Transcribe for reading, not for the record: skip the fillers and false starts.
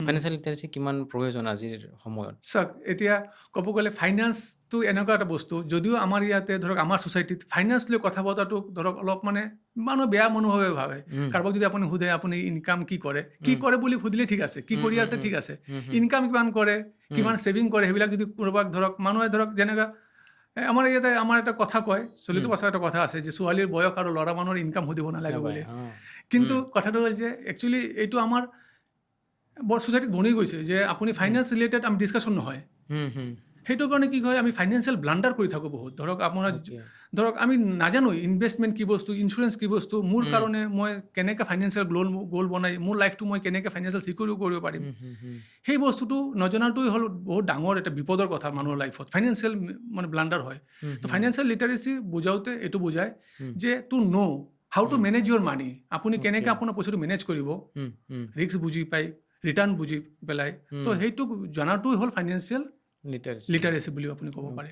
Financial লিটাৰেচি কিমান প্ৰয়োজন আজিৰ সময়ত? চাওক এতিয়া ক'ব গ'লে ফাইনেন্সটো এনেকুৱা এটা বস্তু, যদিও আমাৰ ইয়াতে ধৰক আমাৰ ছ'চাইটিত ফাইনেন্স লৈ কথা পতাটো ধৰক অলপ মানে মানুহ বেয়া মনোভাৱে ভাবে। কাৰোবাক যদি আপুনি সোধে আপুনি ইনকাম কি কৰে বুলি সুধিলে ঠিক আছে, কি কৰি আছে ঠিক আছে, ইনকাম কিমান কৰে, কিমান ছেভিং কৰে, সেইবিলাক যদি কোনোবাক ধৰক মানুহে ধৰক যেনেকুৱা আমাৰ ইয়াতে আমাৰ এটা কথা কয়, চলিত ভাষাত এটা কথা আছে যে ছোৱালীৰ বয়স আৰু ল'ৰা মানুহৰ ইনকাম সুধিব নালাগে বুলি। কিন্তু কথাটো হ'ল যে একচুৱেলি এইটো আমাৰ বৰ ছ'চাইটিত বনি গৈছে যে আপুনি ফাইনেন্স ৰিলেটেড আমি ডিছকাশ্যন নহয়। সেইটো কাৰণে কি হয়, আমি ফাইনেন্সিয়েল ব্লাণ্ডাৰ কৰি থাকোঁ বহুত। ধৰক আপোনাৰ ধৰক আমি নাজানো ইনভেষ্টমেণ্ট কি বস্তু, ইঞ্চুৰেঞ্চ কি বস্তু, মোৰ কাৰণে মই কেনেকৈ ফাইনেন্সিয়েল গ'ল বনাই মোৰ লাইফটো মই কেনেকৈ ফাইনেন্সিয়েল চিকিউৰ কৰিব পাৰিম, সেই বস্তুটো নজনাটোৱে হ'ল বহুত ডাঙৰ এটা বিপদৰ কথা মানুহৰ লাইফত। ফাইনেন্সিয়েল মানে ব্লাণ্ডাৰ হয়। তো ফাইনেন্সিয়েল লিটাৰেচি বুজাওঁতে এইটো বুজায় যে to know' how to manage your money, আপুনি কেনেকৈ আপোনাৰ পইচাটো মেনেজ কৰিব, ৰিস্ক বুজি পায়, ৰিটাৰ্ণ বুজি পেলাই, তো সেইটো জনাটোৱে হ'ল ফাইনেন্সিয়েল লিটাৰেচি বুলি আপুনি ক'ব পাৰে।